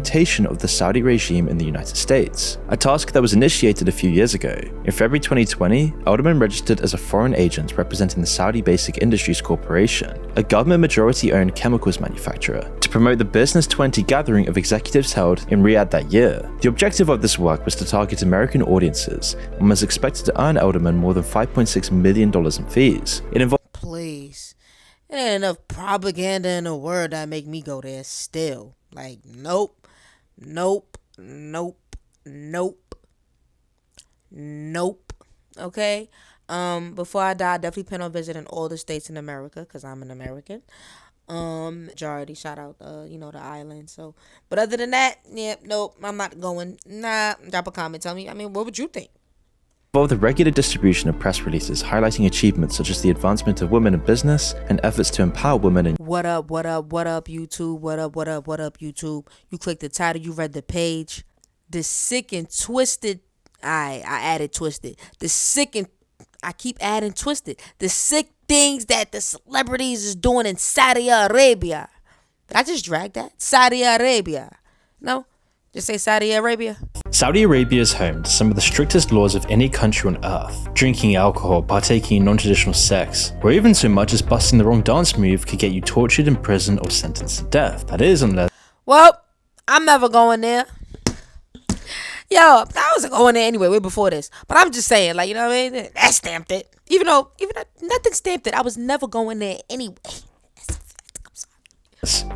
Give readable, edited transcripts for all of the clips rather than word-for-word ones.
reputation of the Saudi regime in the United States, a task that was initiated a few years ago. In February 2020, Alderman registered as a foreign agent representing the Saudi Basic Industries Corporation, a government majority-owned chemicals manufacturer, to promote the Business 20 gathering of executives held in Riyadh that year. The objective of this work was to target American audiences and was expected to earn Alderman more than $5.6 million in fees. It involved Please. It ain't enough propaganda in the world that make me go there still. Like, nope. Okay? Before I die, I definitely plan on visiting all the states in America, because I'm an American. Majority, shout out, the island. So, but other than that, nope, I'm not going. Nah, drop a comment, tell me. What would you think? The regular distribution of press releases highlighting achievements such as the advancement of women in business and efforts to empower women in What up, YouTube? What up, YouTube? You clicked the title, you read the page. The sick and twisted, I added twisted. I keep adding twisted. The sick things that the celebrities is doing in Saudi Arabia. Did I just drag that? Saudi Arabia. No? Just say Saudi Arabia. Saudi Arabia is home to some of the strictest laws of any country on earth. Drinking alcohol, partaking in non-traditional sex, or even so much as busting the wrong dance move could get you tortured, imprisoned, or sentenced to death. That is, unless... Well, I'm never going there. Yo, I was going there anyway, way before this. But I'm just saying, like, you know what I mean? That stamped it. Even though nothing stamped it, I was never going there anyway.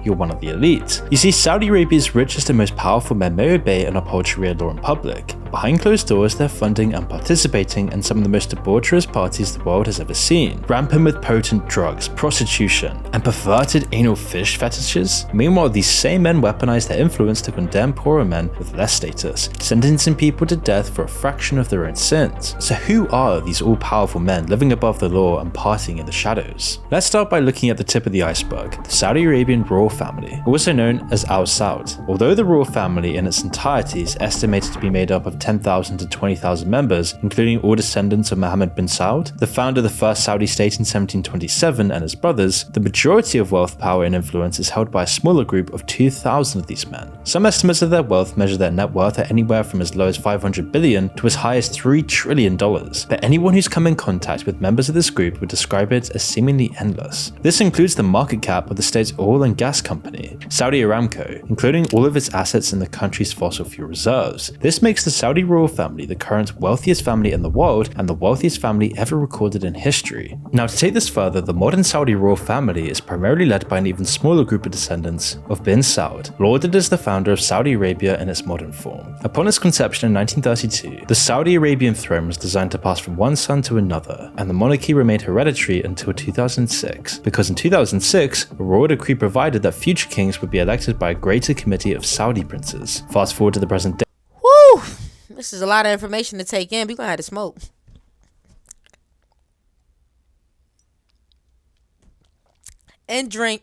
You're one of the elite. You see, Saudi Arabia's richest and most powerful men may obey and uphold Sharia law in public. Behind closed doors, they're funding and participating in some of the most debaucherous parties the world has ever seen, rampant with potent drugs, prostitution, and perverted anal fish fetishes. Meanwhile, these same men weaponize their influence to condemn poorer men with less status, sentencing people to death for a fraction of their own sins. So who are these all-powerful men living above the law and partying in the shadows? Let's start by looking at the tip of the iceberg, the Saudi Arabian royal family, also known as Al Saud. Although the royal family in its entirety is estimated to be made up of 10,000 to 20,000 members, including all descendants of Mohammed bin Saud, the founder of the first Saudi state in 1727, and his brothers, the majority of wealth, power, and influence is held by a smaller group of 2,000 of these men. Some estimates of their wealth measure their net worth at anywhere from as low as $500 billion to as high as $3 trillion, but anyone who's come in contact with members of this group would describe it as seemingly endless. This includes the market cap of the state's oil and gas company, Saudi Aramco, including all of its assets in the country's fossil fuel reserves. This makes the Saudi royal family the current wealthiest family in the world and the wealthiest family ever recorded in history. Now, to take this further, the modern Saudi royal family is primarily led by an even smaller group of descendants of bin Saud, lauded as the founder of Saudi Arabia in its modern form. Upon its conception in 1932, the Saudi Arabian throne was designed to pass from one son to another, and the monarchy remained hereditary until 2006, because in 2006, a royal decree provided that future kings would be elected by a greater committee of Saudi princes. Fast forward to the present day. Woo! This is a lot of information to take in. We're going to have to smoke. And drink.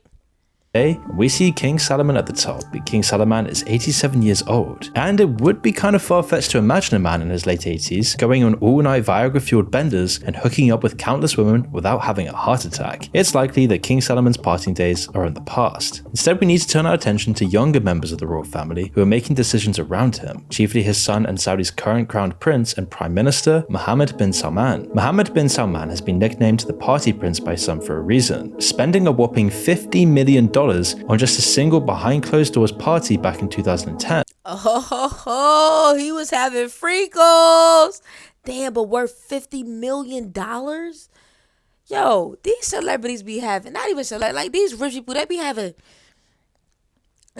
We see King Salman at the top. King Salman is 87 years old, and it would be kind of far-fetched to imagine a man in his late 80s going on all-night Viagra-fueled benders and hooking up with countless women without having a heart attack. It's likely that King Salman's partying days are in the past. Instead, we need to turn our attention to younger members of the royal family who are making decisions around him, chiefly his son and Saudi's current crowned prince and prime minister, Mohammed bin Salman. Mohammed bin Salman has been nicknamed the party prince by some for a reason, spending a whopping $50 million on just a single behind closed doors party back in 2010. Oh, he was having freakles. Damn, but worth $50 million? Yo, these celebrities be having, not even celebrities, like these rich people, they be having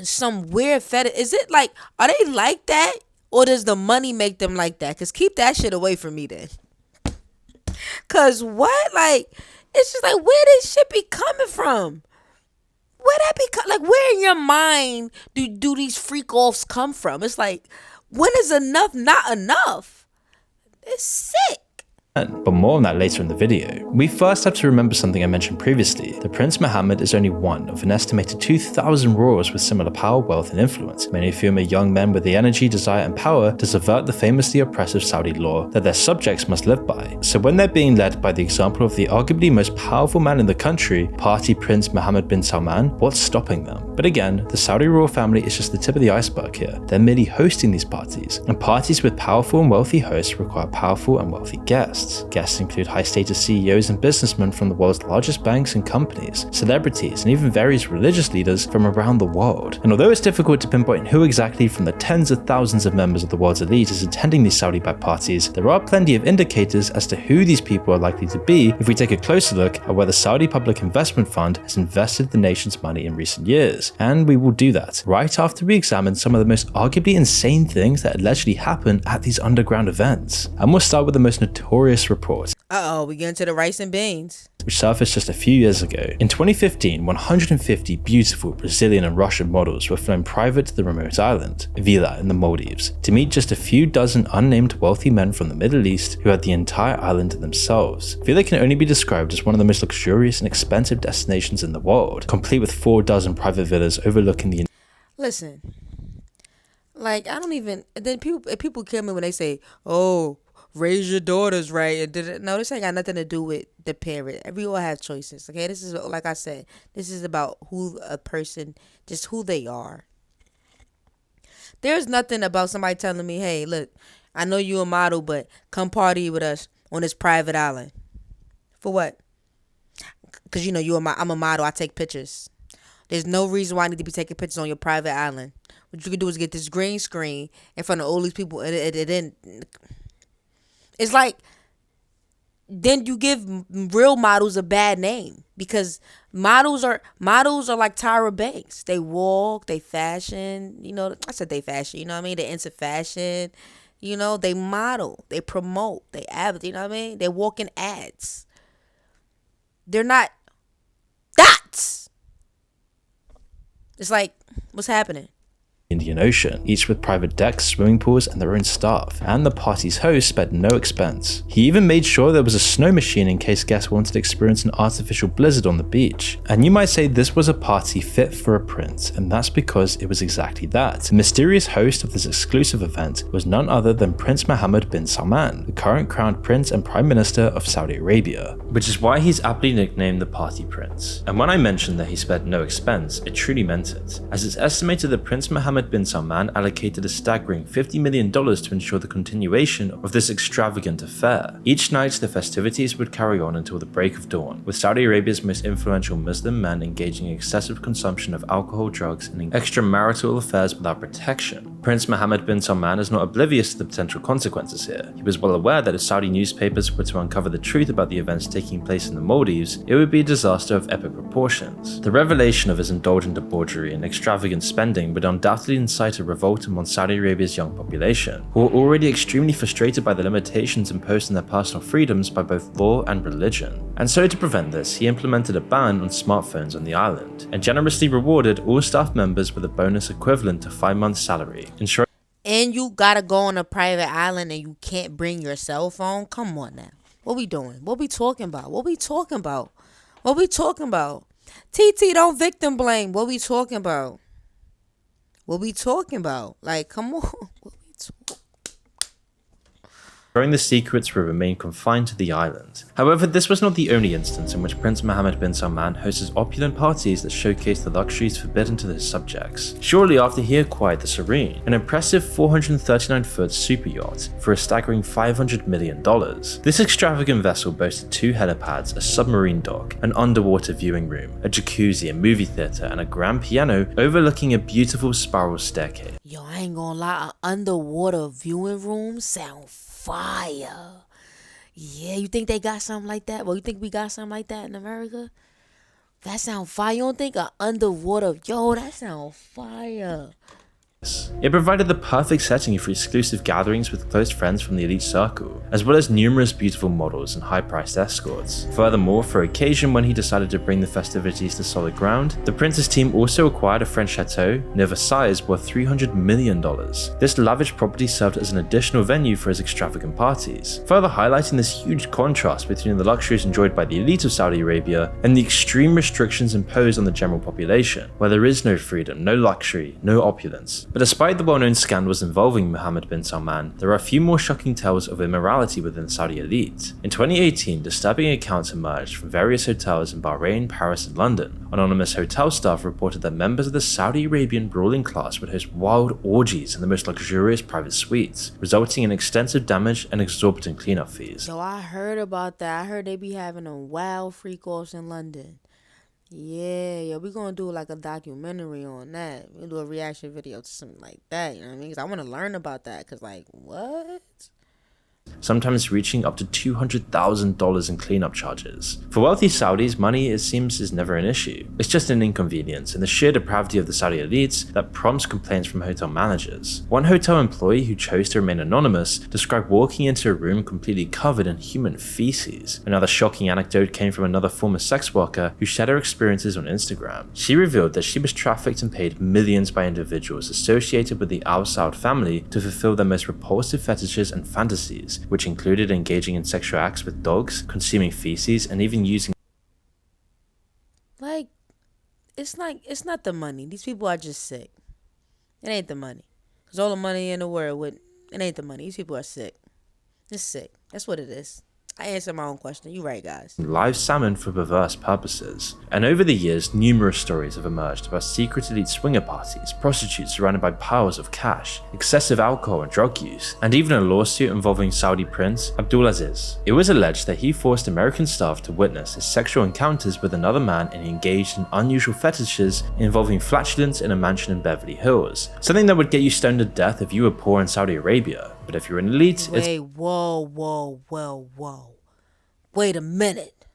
some weird fetish. Is it like, are they like that? Or does the money make them like that? Because keep that shit away from me then. Because what? Like, it's just like, where this shit be coming from? Where that be like? Where in your mind do these freak offs come from? It's like, when is enough not enough? It's sick. but more on that later in the video. We first have to remember something I mentioned previously, that Prince Mohammed is only one of an estimated 2,000 royals with similar power, wealth and influence, many of whom are young men with the energy, desire and power to subvert the famously oppressive Saudi law that their subjects must live by. So when they're being led by the example of the arguably most powerful man in the country, party Prince Mohammed bin Salman, what's stopping them? But again, the Saudi royal family is just the tip of the iceberg here. They're merely hosting these parties, and parties with powerful and wealthy hosts require powerful and wealthy guests. Guests include high-status CEOs and businessmen from the world's largest banks and companies, celebrities, and even various religious leaders from around the world. And although it's difficult to pinpoint who exactly from the tens of thousands of members of the world's elite is attending these Saudi-backed parties, there are plenty of indicators as to who these people are likely to be if we take a closer look at where the Saudi Public Investment Fund has invested the nation's money in recent years. And we will do that right after we examine some of the most arguably insane things that allegedly happen at these underground events. And we'll start with the most notorious report. We get into the rice and beans, which surfaced just a few years ago. In 2015, 150 beautiful Brazilian and Russian models were flown private to the remote island, Vila in the Maldives, to meet just a few dozen unnamed wealthy men from the Middle East who had the entire island to themselves. Vila can only be described as one of the most luxurious and expensive destinations in the world, complete with 4 dozen private villas overlooking the... Listen, like, I don't even... Then people kill me when they say, oh, raise your daughters right. No, this ain't got nothing to do with the parent. We all have choices, okay? This is, like I said, this is about who a person, just who they are. There's nothing about somebody telling me, hey, look, I know you a model, but come party with us on this private island. For what? Because, you know, I'm a model. I take pictures. There's no reason why I need to be taking pictures on your private island. What you can do is get this green screen in front of all these people, and then... It's like, then you give real models a bad name, because models are like Tyra Banks. They walk, they fashion, you know, I said they fashion, you know what I mean? They're into fashion, you know, they model, they promote, they advertise, you know what I mean? They walk in ads. They're not dots. It's like, what's happening? Indian Ocean, each with private decks, swimming pools, and their own staff, and the party's host spared no expense. He even made sure there was a snow machine in case guests wanted to experience an artificial blizzard on the beach. And you might say this was a party fit for a prince, and that's because it was exactly that. The mysterious host of this exclusive event was none other than Prince Mohammed bin Salman, the current crowned prince and prime minister of Saudi Arabia, which is why he's aptly nicknamed the Party Prince. And when I mentioned that he spared no expense, it truly meant it, as it's estimated that Prince Mohammed bin Salman allocated a staggering $50 million to ensure the continuation of this extravagant affair. Each night, the festivities would carry on until the break of dawn, with Saudi Arabia's most influential Muslim men engaging in excessive consumption of alcohol, drugs, and extramarital affairs without protection. Prince Mohammed bin Salman is not oblivious to the potential consequences here. He was well aware that if Saudi newspapers were to uncover the truth about the events taking place in the Maldives, it would be a disaster of epic proportions. The revelation of his indulgent debauchery and extravagant spending would undoubtedly incite a revolt among Saudi Arabia's young population, who are already extremely frustrated by the limitations imposed on their personal freedoms by both law and religion. And so to prevent this, he implemented a ban on smartphones on the island, and generously rewarded all staff members with a bonus equivalent to 5 months' salary, ensuring... And you gotta go on a private island and you can't bring your cell phone? Come on now. What we doing? What we talking about? What we talking about? What we talking about? TT, don't victim blame. What we talking about? What we talking about? Like, come on. What we talking? The secrets will remain confined to the island. However, this was not the only instance in which Prince Mohammed bin Salman hosted opulent parties that showcased the luxuries forbidden to his subjects. Shortly after he acquired the Serene, an impressive 439-foot super yacht for a staggering $500 million. This extravagant vessel boasted 2 helipads, a submarine dock, an underwater viewing room, a jacuzzi, a movie theater, and a grand piano overlooking a beautiful spiral staircase. Yo, I ain't gonna lie, an underwater viewing room sound fire. Yeah, you think they got something like that? Well, you think we got something like that in America? That sound fire. You don't think an underwater... Yo, that sound fire. It provided the perfect setting for exclusive gatherings with close friends from the elite circle, as well as numerous beautiful models and high-priced escorts. Furthermore, for occasion when he decided to bring the festivities to solid ground, the prince's team also acquired a French chateau near Versailles worth $300 million. This lavish property served as an additional venue for his extravagant parties, further highlighting this huge contrast between the luxuries enjoyed by the elite of Saudi Arabia and the extreme restrictions imposed on the general population, where there is no freedom, no luxury, no opulence. But despite the well-known scandals involving Mohammed bin Salman, there are a few more shocking tales of immorality within the Saudi elite. In 2018, disturbing accounts emerged from various hotels in Bahrain, Paris, and London. Anonymous hotel staff reported that members of the Saudi Arabian ruling class would host wild orgies in the most luxurious private suites, resulting in extensive damage and exorbitant cleanup fees. So I heard about that. I heard they be having a wild freak-offs in London. Yeah, we gonna do like a documentary on that. We'll do a reaction video to something like that, you know what I mean? Because I want to learn about that, because like, what? Sometimes reaching up to $200,000 in cleanup charges. For wealthy Saudis, money, it seems, is never an issue. It's just an inconvenience and the sheer depravity of the Saudi elites that prompts complaints from hotel managers. One hotel employee who chose to remain anonymous described walking into a room completely covered in human feces. Another shocking anecdote came from another former sex worker who shared her experiences on Instagram. She revealed that she was trafficked and paid millions by individuals associated with the Al Saud family to fulfill their most repulsive fetishes and fantasies, which included engaging in sexual acts with dogs, consuming feces, and even using it's not the money. These people are just sick. It ain't the money. Because all the money in the world, it ain't the money. These people are sick. It's sick. That's what it is. I answered my own question. You right, guys. Live salmon for perverse purposes. And over the years, numerous stories have emerged about secret elite swinger parties, prostitutes surrounded by piles of cash, excessive alcohol and drug use, and even a lawsuit involving Saudi Prince Abdulaziz. It was alleged that he forced American staff to witness his sexual encounters with another man and he engaged in unusual fetishes involving flatulence in a mansion in Beverly Hills, something that would get you stoned to death if you were poor in Saudi Arabia. But if you're an elite, Wait, whoa. Wait a minute.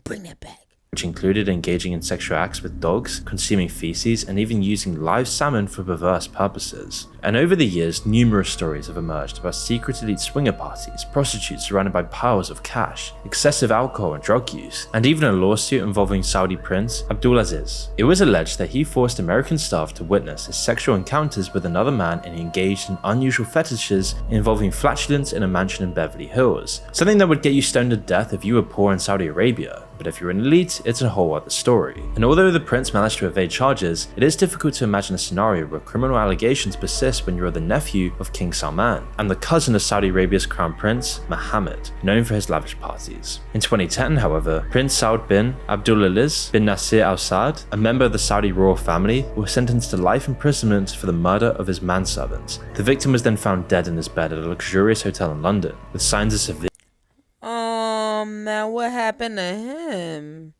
Bring that back. Which included engaging in sexual acts with dogs, consuming feces, and even using live salmon for perverse purposes. And over the years, numerous stories have emerged about secret elite swinger parties, prostitutes surrounded by piles of cash, excessive alcohol and drug use, and even a lawsuit involving Saudi Prince Abdulaziz. It was alleged that he forced American staff to witness his sexual encounters with another man and he engaged in unusual fetishes involving flatulence in a mansion in Beverly Hills, something that would get you stoned to death if you were poor in Saudi Arabia. But if you're an elite, it's a whole other story. And although the prince managed to evade charges, it is difficult to imagine a scenario where criminal allegations persist when you're the nephew of King Salman and the cousin of Saudi Arabia's crown prince, Mohammed, known for his lavish parties. In 2010, however, Prince Saud bin Abdulaziz bin Nasser Al Saud, a member of the Saudi royal family, was sentenced to life imprisonment for the murder of his manservant. The victim was then found dead in his bed at a luxurious hotel in London, with signs of severe Now what happened to him?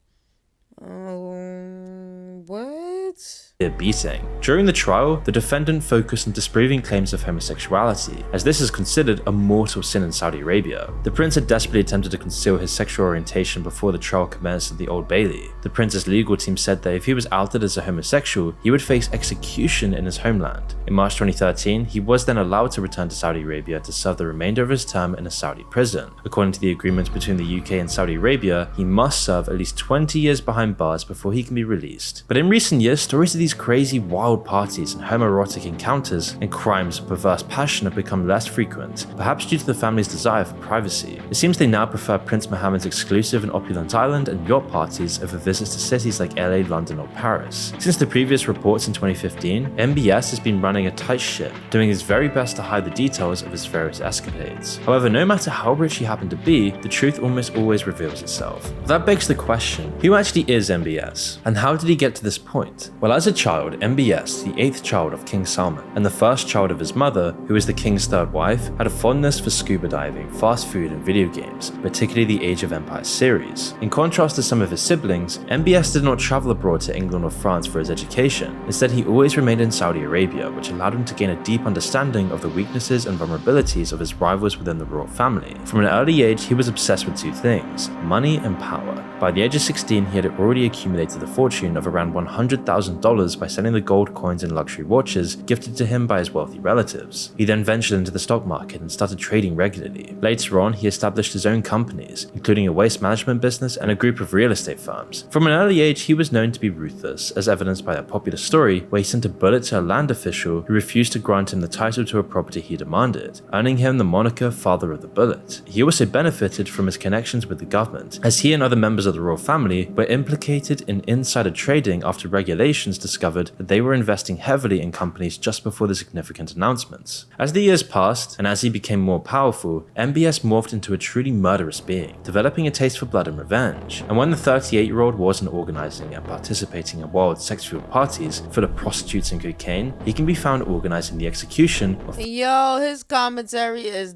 What? beating. During the trial, the defendant focused on disproving claims of homosexuality, as this is considered a mortal sin in Saudi Arabia. The prince had desperately attempted to conceal his sexual orientation before the trial commenced at the Old Bailey. The prince's legal team said that if he was outed as a homosexual, he would face execution in his homeland. In March 2013, he was then allowed to return to Saudi Arabia to serve the remainder of his term in a Saudi prison. According to the agreement between the UK and Saudi Arabia, he must serve at least 20 years behind bars before he can be released. But in recent years, stories of these crazy wild parties and homoerotic encounters and crimes of perverse passion have become less frequent, perhaps due to the family's desire for privacy. It seems they now prefer Prince Mohammed's exclusive and opulent island and yacht parties over visits to cities like LA, London or Paris. Since the previous reports in 2015, MBS has been running a tight ship, doing his very best to hide the details of his various escapades. However, no matter how rich he happened to be, the truth almost always reveals itself. That begs the question, who actually is MBS? And how did he get to this point? Well, as a child, MBS, the 8th child of King Salman, and the first child of his mother, who was the king's third wife, had a fondness for scuba diving, fast food and video games, particularly the Age of Empires series. In contrast to some of his siblings, MBS did not travel abroad to England or France for his education. Instead, he always remained in Saudi Arabia, which allowed him to gain a deep understanding of the weaknesses and vulnerabilities of his rivals within the royal family. From an early age, he was obsessed with two things: money and power. By the age of 16, he had already accumulated a fortune of around $100,000 by selling the gold coins and luxury watches gifted to him by his wealthy relatives. He then ventured into the stock market and started trading regularly. Later on, he established his own companies, including a waste management business and a group of real estate firms. From an early age, he was known to be ruthless, as evidenced by a popular story where he sent a bullet to a land official who refused to grant him the title to a property he demanded, earning him the moniker Father of the Bullet. He also benefited from his connections with the government, as he and other members of the royal family were implicated in insider trading after regulations discovered that they were investing heavily in companies just before the significant announcements. As the years passed, and as he became more powerful, MBS morphed into a truly murderous being, developing a taste for blood and revenge. And when the 38-year-old wasn't organizing and participating in wild sex-fueled parties full of prostitutes and cocaine, he can be found organizing the execution of his commentary is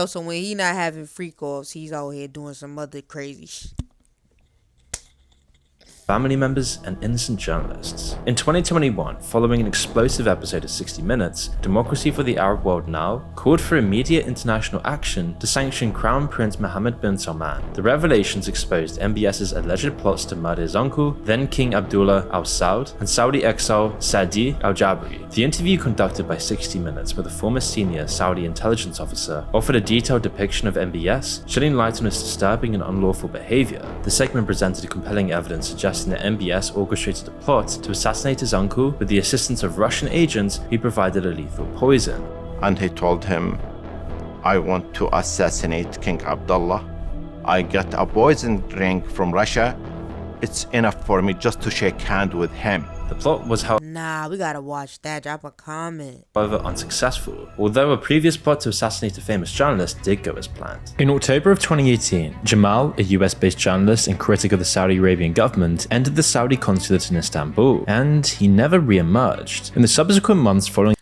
so when he not having freak offs, he's out here doing some other crazy shit. Family members and innocent journalists. In 2021, following an explosive episode of 60 Minutes, Democracy for the Arab World Now called for immediate international action to sanction Crown Prince Mohammed bin Salman. The revelations exposed MBS's alleged plots to murder his uncle, then King Abdullah Al Saud, and Saudi exile Saadi Al Jabri. The interview conducted by 60 Minutes with a former senior Saudi intelligence officer offered a detailed depiction of MBS, shedding light on his disturbing and unlawful behavior. The segment presented compelling evidence suggesting that MBS orchestrated a plot to assassinate his uncle with the assistance of Russian agents who provided a lethal poison. And he told him, I want to assassinate King Abdullah. I got a poison drink from Russia. It's enough for me just to shake hands with him. The plot was Nah, we gotta watch that. Drop a comment. however unsuccessful, although a previous plot to assassinate a famous journalist did go as planned. In October of 2018, Jamal, a US-based journalist and critic of the Saudi Arabian government, entered the Saudi consulate in Istanbul, and he never re-emerged. In the subsequent months following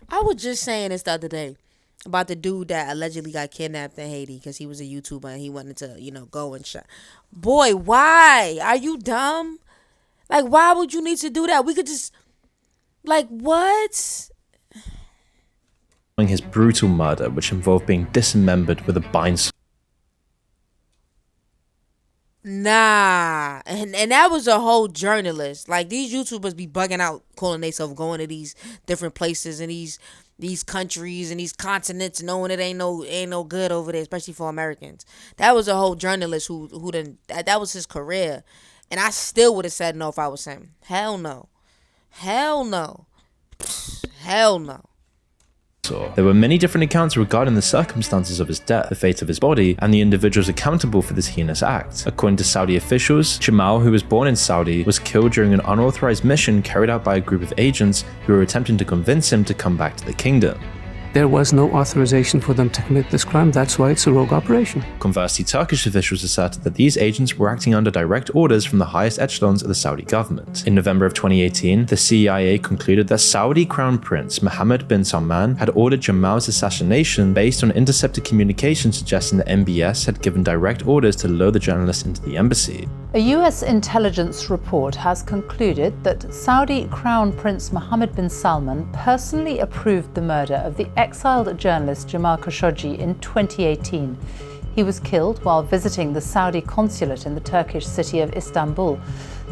I was just saying this the other day about the dude that allegedly got kidnapped in Haiti because he was a YouTuber and he wanted to, go and shot. Boy, why? Are you dumb? Like, why would you need to do that? We could just, what? his brutal murder, which involved being dismembered with a bind. Nah, and that was a whole journalist. Like, these YouTubers be bugging out, calling themselves going to these different places and these countries and these continents, knowing it ain't no good over there, especially for Americans. That was a whole journalist who done that was his career, and I still would have said no if I was him. Hell no, hell no, hell no. There were many different accounts regarding the circumstances of his death, the fate of his body, and the individuals accountable for this heinous act. According to Saudi officials, Jamal, who was born in Saudi, was killed during an unauthorized mission carried out by a group of agents who were attempting to convince him to come back to the kingdom. There was no authorization for them to commit this crime, that's why it's a rogue operation. Conversely, Turkish officials asserted that these agents were acting under direct orders from the highest echelons of the Saudi government. In November of 2018, the CIA concluded that Saudi Crown Prince Mohammed bin Salman had ordered Jamal's assassination based on intercepted communication suggesting that MBS had given direct orders to lure the journalist into the embassy. A US intelligence report has concluded that Saudi Crown Prince Mohammed bin Salman personally approved the murder of the exiled journalist Jamal Khashoggi in 2018. He was killed while visiting the Saudi consulate in the Turkish city of Istanbul.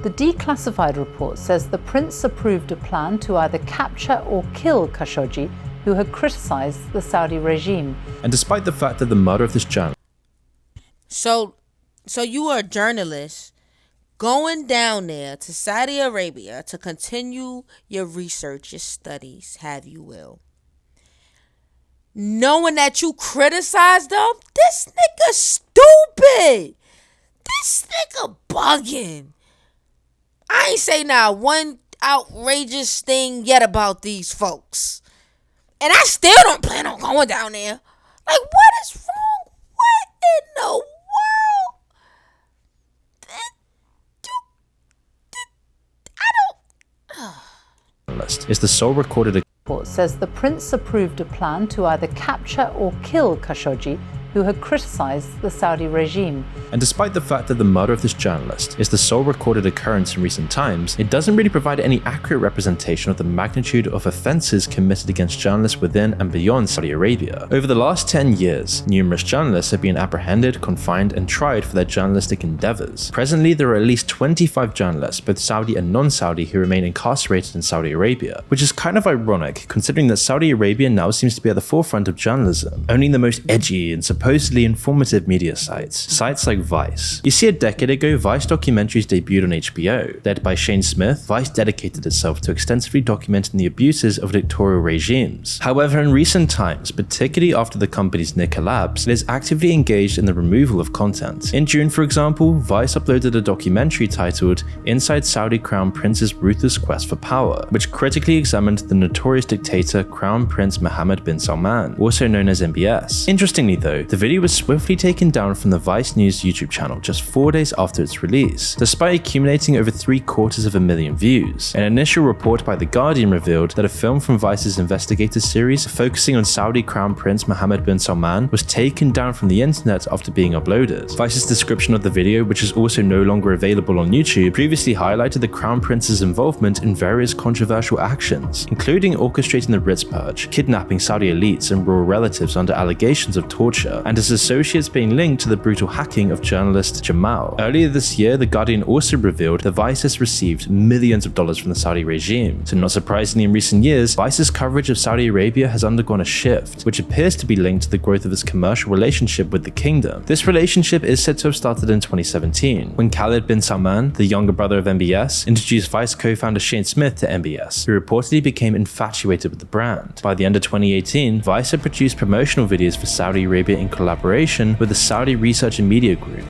The declassified report says the prince approved a plan to either capture or kill Khashoggi, who had criticized the Saudi regime. And despite the fact that the murder of this journalist So you are a journalist going down there to Saudi Arabia to continue your research, your studies, have you will. Knowing that you criticized them, this nigga stupid. This nigga bugging. I ain't say not one outrageous thing yet about these folks. And I still don't plan on going down there. Like, what is wrong? What in the world? is the sole recorded Report says the prince approved a plan to either capture or kill Khashoggi, who had criticised the Saudi regime. And despite the fact that the murder of this journalist is the sole recorded occurrence in recent times, it doesn't really provide any accurate representation of the magnitude of offences committed against journalists within and beyond Saudi Arabia. Over the last 10 years, numerous journalists have been apprehended, confined, and tried for their journalistic endeavours. Presently, there are at least 25 journalists, both Saudi and non-Saudi, who remain incarcerated in Saudi Arabia, which is kind of ironic considering that Saudi Arabia now seems to be at the forefront of journalism, owning the most edgy and supposedly informative media sites like Vice. You see, a decade ago, Vice documentaries debuted on HBO. Led by Shane Smith, Vice dedicated itself to extensively documenting the abuses of dictatorial regimes. However, in recent times, particularly after the company's near collapse, it is actively engaged in the removal of content. In June, for example, Vice uploaded a documentary titled Inside Saudi Crown Prince's Ruthless Quest for Power, which critically examined the notorious dictator Crown Prince Mohammed bin Salman, also known as MBS. Interestingly though, the video was swiftly taken down from the Vice News YouTube channel just 4 days after its release, despite accumulating over 750,000 views. An initial report by The Guardian revealed that a film from Vice's investigative series focusing on Saudi Crown Prince Mohammed bin Salman was taken down from the internet after being uploaded. Vice's description of the video, which is also no longer available on YouTube, previously highlighted the Crown Prince's involvement in various controversial actions, including orchestrating the Ritz Purge, kidnapping Saudi elites and royal relatives under allegations of torture, and his associates being linked to the brutal hacking of journalist Jamal. Earlier this year, The Guardian also revealed that Vice has received millions of dollars from the Saudi regime. So not surprisingly, in recent years, Vice's coverage of Saudi Arabia has undergone a shift, which appears to be linked to the growth of its commercial relationship with the kingdom. This relationship is said to have started in 2017, when Khalid bin Salman, the younger brother of MBS, introduced Vice co-founder Shane Smith to MBS, who reportedly became infatuated with the brand. By the end of 2018, Vice had produced promotional videos for Saudi Arabia in collaboration with the Saudi Research and Media Group.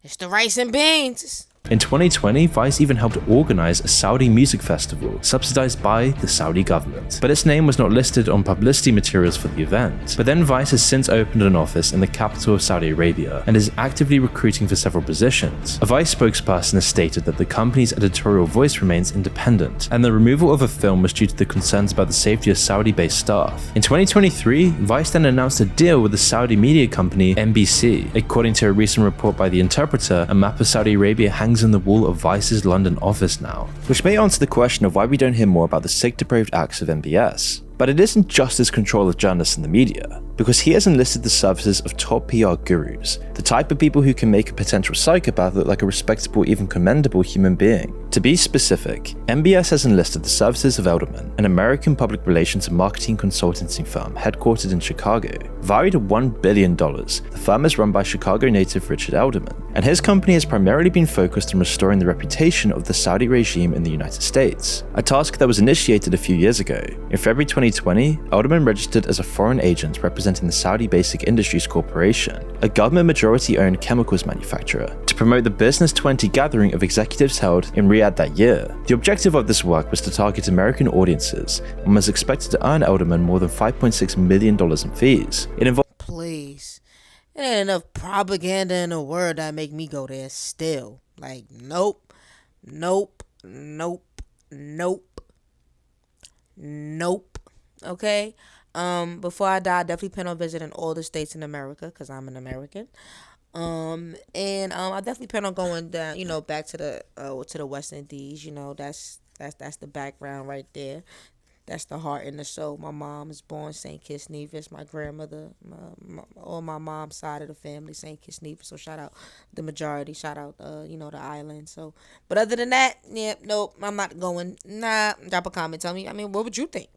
It's the rice and beans. In 2020, Vice even helped organize a Saudi music festival subsidized by the Saudi government, but its name was not listed on publicity materials for the event. But then Vice has since opened an office in the capital of Saudi Arabia and is actively recruiting for several positions. A Vice spokesperson has stated that the company's editorial voice remains independent, and the removal of a film was due to the concerns about the safety of Saudi-based staff. In 2023, Vice then announced a deal with the Saudi media company MBC. According to a recent report by The Interpreter, a map of Saudi Arabia hangs in the wall of Vice's London office now, which may answer the question of why we don't hear more about the sick, depraved acts of MBS. But it isn't just his control of journalists in the media, because he has enlisted the services of top PR gurus, the type of people who can make a potential psychopath look like a respectable, even commendable human being. To be specific, MBS has enlisted the services of Elderman, an American public relations and marketing consultancy firm headquartered in Chicago. Valued at $1 billion, the firm is run by Chicago native Richard Elderman, and his company has primarily been focused on restoring the reputation of the Saudi regime in the United States, a task that was initiated a few years ago. In February 2020, Elderman registered as a foreign agent representing the Saudi Basic Industries Corporation, a government majority-owned chemicals manufacturer, to promote the Business 20 gathering of executives held in Riyadh that year. The objective of this work was to target American audiences and was expected to earn Elderman more than $5.6 million in fees. It involved Please. It ain't enough propaganda in the world that make me go there still. Like, nope. Okay? Before I die, I definitely plan on visiting all the states in America, because I'm an American. And I definitely plan on going down, back to the West Indies. That's the background right there. That's the heart and the soul. My mom is born St. Kitts Nevis. My grandmother, on my mom's side of the family, St. Kitts Nevis. So shout out the majority. Shout out, the island. So, but other than that, nope, I'm not going. Nah, drop a comment. Tell me. What would you think?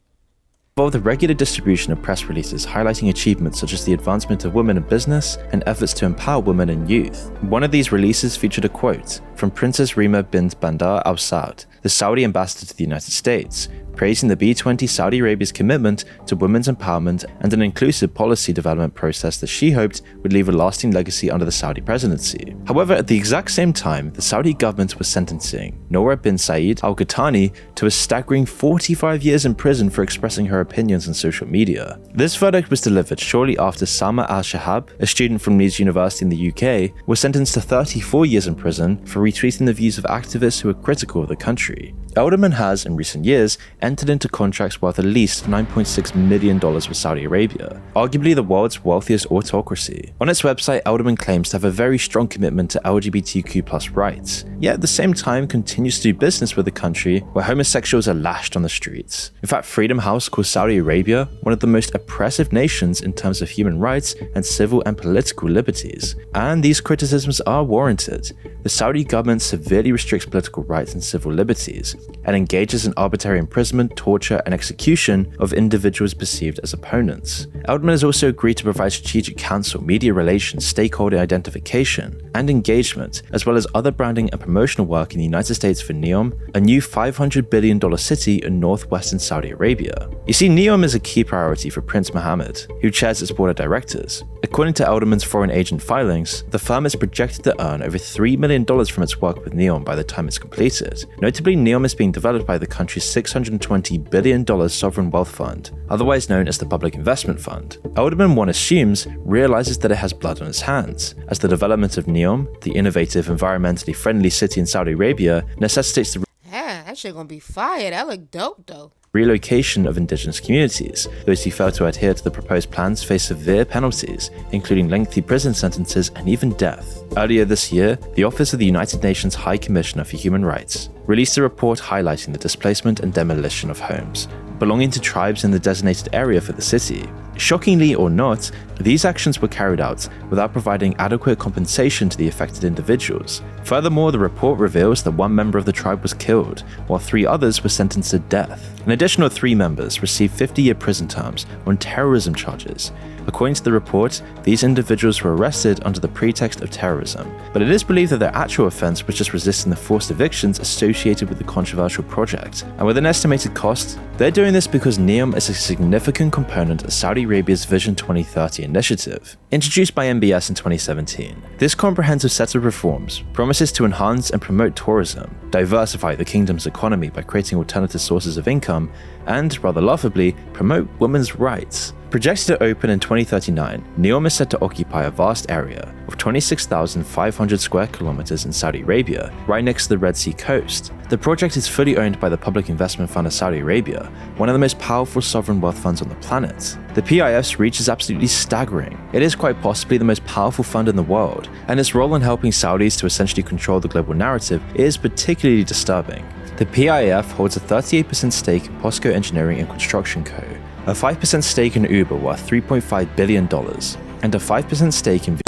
Involved the regular distribution of press releases highlighting achievements such as the advancement of women in business and efforts to empower women and youth. One of these releases featured a quote from Princess Rima bint Bandar Al Saud, the Saudi ambassador to the United States, praising the B20 Saudi Arabia's commitment to women's empowerment and an inclusive policy development process that she hoped would leave a lasting legacy under the Saudi presidency. However, at the exact same time, the Saudi government was sentencing Noura bin Saeed Al Qahtani to a staggering 45 years in prison for expressing her opinions on social media. This verdict was delivered shortly after Sama Al-Shahab, a student from Leeds University in the UK, was sentenced to 34 years in prison for retweeting the views of activists who were critical of the country. Elderman has, in recent years, entered into contracts worth at least $9.6 million with Saudi Arabia, arguably the world's wealthiest autocracy. On its website, Elderman claims to have a very strong commitment to LGBTQ+ rights, yet at the same time continues to do business with a country where homosexuals are lashed on the streets. In fact, Freedom House calls Saudi Arabia one of the most oppressive nations in terms of human rights and civil and political liberties. And these criticisms are warranted. The Saudi government severely restricts political rights and civil liberties, and engages in arbitrary imprisonment, torture, and execution of individuals perceived as opponents. Elderman has also agreed to provide strategic counsel, media relations, stakeholder identification, and engagement, as well as other branding and promotional work in the United States for NEOM, a new $500 billion city in northwestern Saudi Arabia. You see, NEOM is a key priority for Prince Mohammed, who chairs its board of directors. According to Elderman's foreign agent filings, the firm is projected to earn over $3 million from its work with NEOM by the time it's completed. Notably, NEOM is being developed by the country's $620 billion sovereign wealth fund, otherwise known as the Public Investment Fund. Elderman, one assumes, realizes that it has blood on its hands, as the development of NEOM, the innovative, environmentally friendly city in Saudi Arabia, necessitates the That shit gonna be fire. That look dope though. relocation of indigenous communities. Those who fail to adhere to the proposed plans face severe penalties, including lengthy prison sentences and even death. Earlier this year, the Office of the United Nations High Commissioner for Human Rights released a report highlighting the displacement and demolition of homes belonging to tribes in the designated area for the city. Shockingly or not, these actions were carried out without providing adequate compensation to the affected individuals. Furthermore, the report reveals that one member of the tribe was killed, while 3 others were sentenced to death. An additional 3 members received 50-year prison terms on terrorism charges. According to the report, these individuals were arrested under the pretext of terrorism, but it is believed that their actual offense was just resisting the forced evictions associated with the controversial project. And with an estimated cost, they're doing this because NEOM is a significant component of Saudi Arabia's Vision 2030 initiative, introduced by MBS in 2017. This comprehensive set of reforms promises to enhance and promote tourism, diversify the kingdom's economy by creating alternative sources of income, and, rather laughably, promote women's rights. Projected to open in 2039, NEOM is set to occupy a vast area of 26,500 square kilometers in Saudi Arabia, right next to the Red Sea coast. The project is fully owned by the Public Investment Fund of Saudi Arabia, one of the most powerful sovereign wealth funds on the planet. The PIF's reach is absolutely staggering. It is quite possibly the most powerful fund in the world, and its role in helping Saudis to essentially control the global narrative is particularly disturbing. The PIF holds a 38% stake in POSCO Engineering and Construction Co., a 5% stake in Uber worth $3.5 billion, and a 5% stake in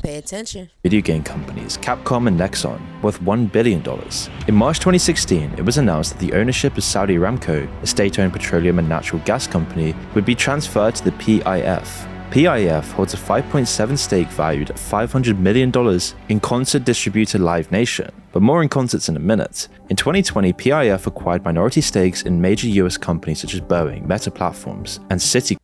Pay attention. video game companies Capcom and Nexon, worth $1 billion. In March 2016, it was announced that the ownership of Saudi Aramco, a state-owned petroleum and natural gas company, would be transferred to the PIF. PIF holds a 5.7% stake valued at $500 million in concert distributor Live Nation, but more in concerts in a minute. In 2020, PIF acquired minority stakes in major US companies such as Boeing, Meta Platforms, and Citigroup.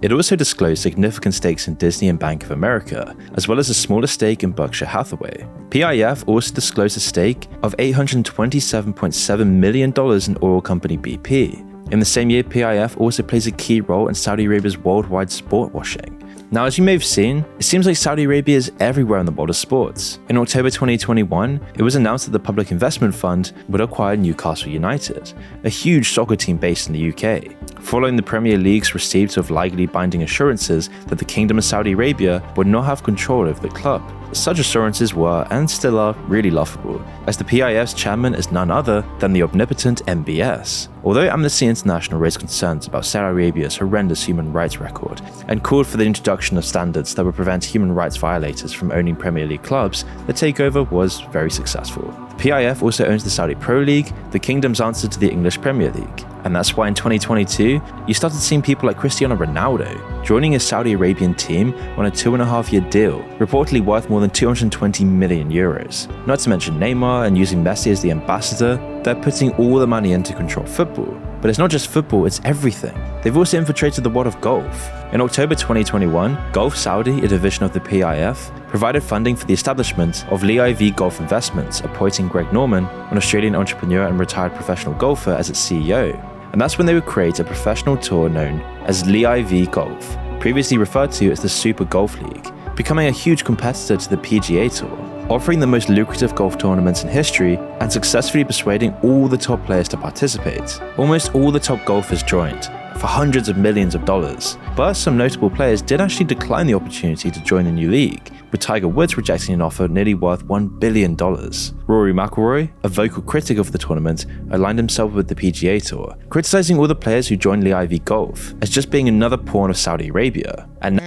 It also disclosed significant stakes in Disney and Bank of America, as well as a smaller stake in Berkshire Hathaway. PIF also disclosed a stake of $827.7 million in oil company BP. In the same year, PIF also plays a key role in Saudi Arabia's worldwide sportswashing. Now, as you may have seen, it seems like Saudi Arabia is everywhere in the world of sports. In October 2021, it was announced that the Public Investment Fund would acquire Newcastle United, a huge soccer team based in the UK, following the Premier League's receipt of legally binding assurances that the Kingdom of Saudi Arabia would not have control over the club. Such assurances were, and still are, really laughable, as the PIF's chairman is none other than the omnipotent MBS. Although Amnesty International raised concerns about Saudi Arabia's horrendous human rights record and called for the introduction of standards that would prevent human rights violators from owning Premier League clubs, the takeover was very successful. The PIF also owns the Saudi Pro League, the kingdom's answer to the English Premier League. And that's why in 2022, you started seeing people like Cristiano Ronaldo joining a Saudi Arabian team on a 2.5-year deal, reportedly worth more than 220 million euros. Not to mention Neymar and using Messi as the ambassador, they're putting all the money in to control football. But it's not just football, it's everything. They've also infiltrated the world of golf. In October 2021, Golf Saudi, a division of the PIF, provided funding for the establishment of LIV Golf Investments, appointing Greg Norman, an Australian entrepreneur and retired professional golfer, as its CEO. And that's when they would create a professional tour known as LIV Golf, previously referred to as the Super Golf League. becoming a huge competitor to the PGA Tour, offering the most lucrative golf tournaments in history and successfully persuading all the top players to participate. Almost all the top golfers joined, for hundreds of millions of dollars. But some notable players did actually decline the opportunity to join the new league, with Tiger Woods rejecting an offer nearly worth $1 billion. Rory McIlroy, a vocal critic of the tournament, aligned himself with the PGA Tour, criticizing all the players who joined Lee Ivy Golf as just being another pawn of Saudi Arabia. And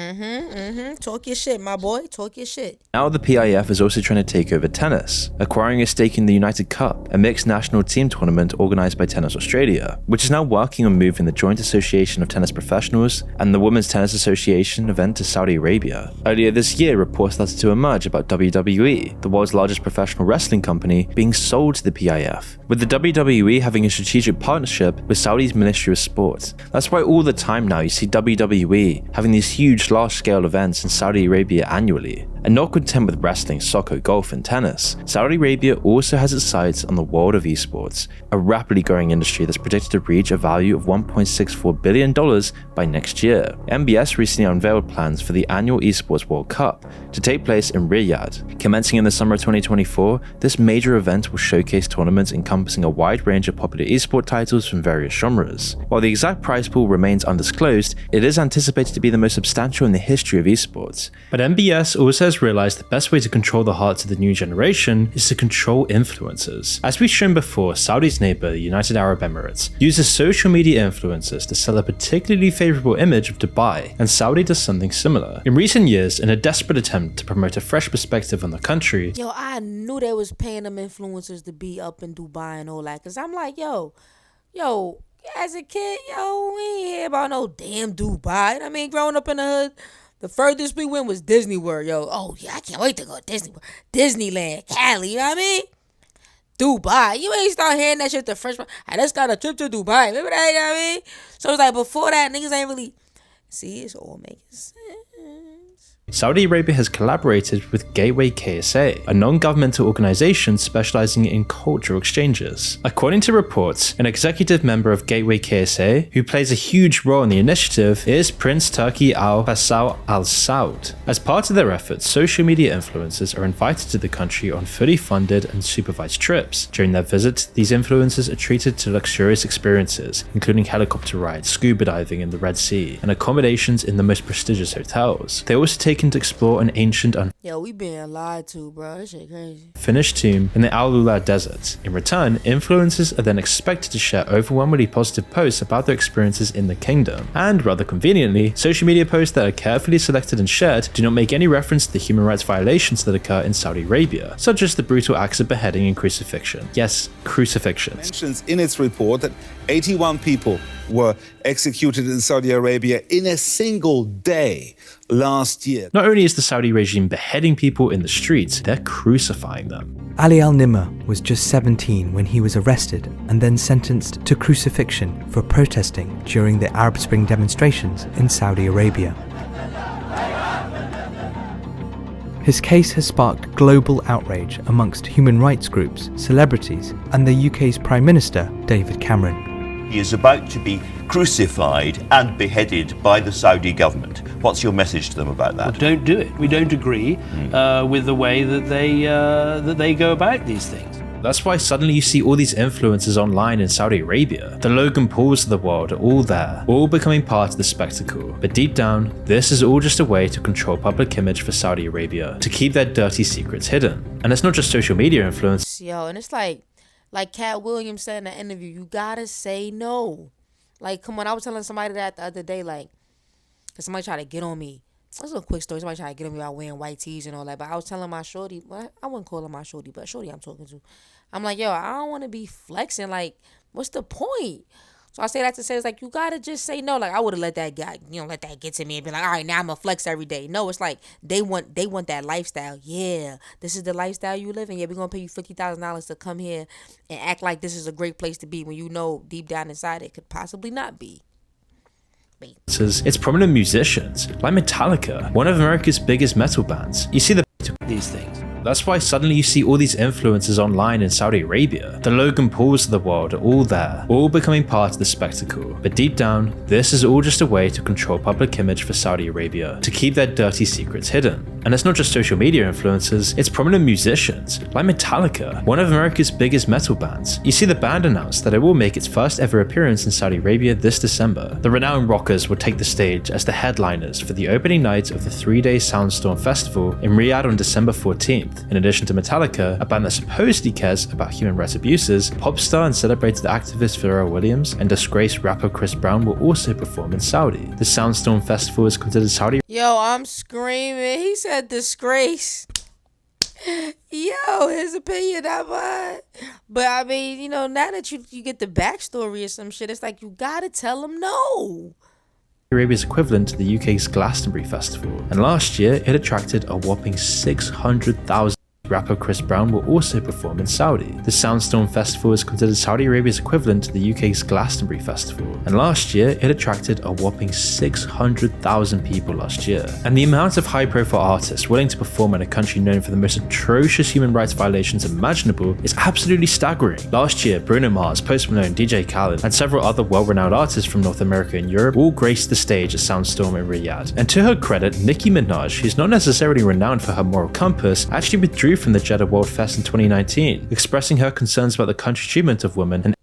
Talk your shit, my boy. Talk your shit. now the PIF is also trying to take over tennis, acquiring a stake in the United Cup, a mixed national team tournament organized by Tennis Australia, which is now working on moving the Joint Association of Tennis Professionals and the Women's Tennis Association event to Saudi Arabia. Earlier this year, reports started to emerge about WWE, the world's largest professional wrestling company, being sold to the PIF, with the WWE having a strategic partnership with Saudi's Ministry of Sport. That's why all the time now you see WWE having these huge large-scale events in Saudi Arabia annually. And not content with wrestling, soccer, golf, and tennis, Saudi Arabia also has its sights on the world of esports, a rapidly growing industry that's predicted to reach a value of $1.64 billion by next year. MBS recently unveiled plans for the annual Esports World Cup to take place in Riyadh. Commencing in the summer of 2024, this major event will showcase tournaments encompassing a wide range of popular esport titles from various genres. While the exact prize pool remains undisclosed, it is anticipated to be the most substantial in the history of esports. But MBS also has realized the best way to control the hearts of the new generation is to control influencers. As we've shown before, Saudi's neighbor, the United Arab Emirates, uses social media influencers to sell a particularly favorable image of Dubai, and Saudi does something similar. In recent years, in a desperate attempt to promote a fresh perspective on the country, Yo, I knew they was paying them influencers to be up in Dubai and all that. Cause I'm like, yo, as a kid, we ain't hear about no damn Dubai. You know what I mean, growing up in the hood, the furthest we went was Disney World, yo. Oh yeah, I can't wait to go to Disney World. Disneyland, Cali, you know what I mean? Dubai. You ain't start hearing that shit the first one. I just got a trip to Dubai. Remember that, you know what I mean? So it's like before that, niggas ain't really see, it's all making sense. Saudi Arabia has collaborated with Gateway KSA, a non-governmental organization specializing in cultural exchanges. According to reports, an executive member of Gateway KSA, who plays a huge role in the initiative, is Prince Turki Al Faisal Al Saud. As part of their efforts, social media influencers are invited to the country on fully funded and supervised trips. During their visit, these influencers are treated to luxurious experiences, including helicopter rides, scuba diving in the Red Sea, and accommodations in the most prestigious hotels. They also take to explore an ancient we being lied to, bro. This shit crazy. unfinished tomb in the Al Ula Desert. In return, influencers are then expected to share overwhelmingly positive posts about their experiences in the kingdom. And rather conveniently, social media posts that are carefully selected and shared do not make any reference to the human rights violations that occur in Saudi Arabia, such as the brutal acts of beheading and crucifixion. Yes, crucifixions. Mentions in its report that 81 people were executed in Saudi Arabia in a single day last year. Not only is the Saudi regime beheading people in the streets, they're crucifying them. Ali al-Nimr was just 17 when he was arrested and then sentenced to crucifixion for protesting during the Arab Spring demonstrations in Saudi Arabia. His case has sparked global outrage amongst human rights groups, celebrities, and the UK's Prime Minister, David Cameron. He is about to be crucified and beheaded by the Saudi government. What's your message to them about that? Well, don't do it. We don't agree with the way that they go about these things. That's why suddenly you see all these influencers online in Saudi Arabia. The Logan Pauls of the world are all there, all becoming part of the spectacle. But deep down, this is all just a way to control public image for Saudi Arabia, to keep their dirty secrets hidden. And it's not just social media influence. Yo, and it's like Cat Williams said in the interview, you gotta say no. Like, come on, I was telling somebody that the other day, like, cause somebody tried to get on me. This is a quick story. Somebody tried to get on me about wearing white tees and all that. But I was telling my shorty, well, I wouldn't call her my shorty, but shorty I'm talking to. I'm like, yo, I don't want to be flexing. Like, what's the point? So I say that to say, it's like, you got to just say no. Like, I would have let that guy, let that get to me and be like, all right, now I'm going to flex every day. No, it's like, they want that lifestyle. Yeah, this is the lifestyle you live in. Yeah, we're going to pay you $50,000 to come here and act like this is a great place to be when you know deep down inside it could possibly not be. It's prominent musicians, like Metallica, one of America's biggest metal bands. You see these things. That's why suddenly you see all these influencers online in Saudi Arabia. The Logan Pauls of the world are all there, all becoming part of the spectacle. But deep down, this is all just a way to control public image for Saudi Arabia, to keep their dirty secrets hidden. And it's not just social media influencers, it's prominent musicians, like Metallica, one of America's biggest metal bands. You see, the band announced that it will make its first ever appearance in Saudi Arabia this December. The renowned rockers will take the stage as the headliners for the opening night of the 3-day Soundstorm Festival in Riyadh on December 14th. In addition to Metallica, a band that supposedly cares about human rights abuses, pop star and celebrated activist Pharrell Williams and disgraced rapper Chris Brown will also perform in Saudi. The Soundstorm Festival is considered Saudi. Yo, I'm screaming. He said disgrace. Yo, his opinion, not mine. But I mean, you know, now that you get the backstory or some shit, it's like you gotta tell him no. Arabia's equivalent to the UK's Glastonbury Festival, and last year it attracted a whopping 600,000. Rapper Chris Brown will also perform in Saudi. The Soundstorm Festival is considered Saudi Arabia's equivalent to the UK's Glastonbury Festival, and last year it attracted a whopping 600,000 people last year. And the amount of high-profile artists willing to perform in a country known for the most atrocious human rights violations imaginable is absolutely staggering. Last year, Bruno Mars, Post Malone, DJ Khaled, and several other well-renowned artists from North America and Europe all graced the stage at Soundstorm in Riyadh. And to her credit, Nicki Minaj, who's not necessarily renowned for her moral compass, actually withdrew from the Jeddah World Fest in 2019, expressing her concerns about the country's treatment of women and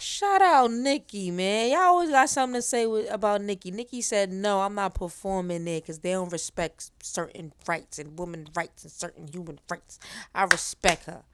Shout out Nicki, man. Y'all always got something to say about Nicki. Nicki said, no, I'm not performing there because they don't respect certain rights and women's rights and certain human rights. I respect her.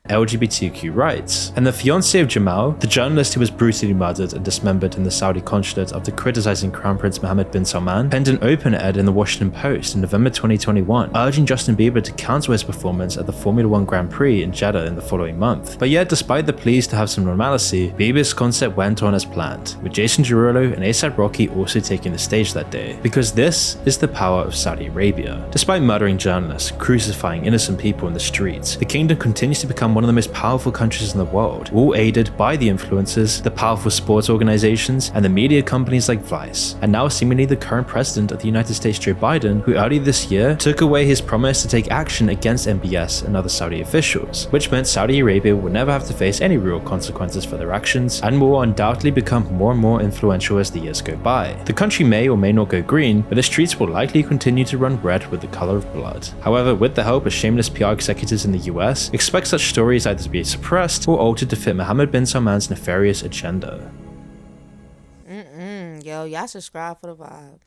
LGBTQ rights. And the fiancé of Jamal, the journalist who was brutally murdered and dismembered in the Saudi consulate after criticizing Crown Prince Mohammed bin Salman, penned an open ed in the Washington Post in November 2021, urging Justin Bieber to cancel his performance at the Formula One Grand Prix in Jeddah in the following month. But yet, despite the pleas to have some normalcy, Bieber's concert went on as planned, with Jason Derulo and A$AP Rocky also taking the stage that day. Because this is the power of Saudi Arabia. Despite murdering journalists, crucifying innocent people in the streets, the kingdom continues to become one of the most powerful countries in the world, all aided by the influencers, the powerful sports organizations, and the media companies like Vice. And now seemingly the current president of the United States, Joe Biden, who earlier this year took away his promise to take action against MBS and other Saudi officials, which meant Saudi Arabia will never have to face any real consequences for their actions, and will undoubtedly become more and more influential as the years go by. The country may or may not go green, but the streets will likely continue to run red with the color of blood. However, with the help of shameless PR executives in the US, expect such stories either to be suppressed or altered to fit Mohammed bin Salman's nefarious agenda. Yo, y'all subscribe for the vibe.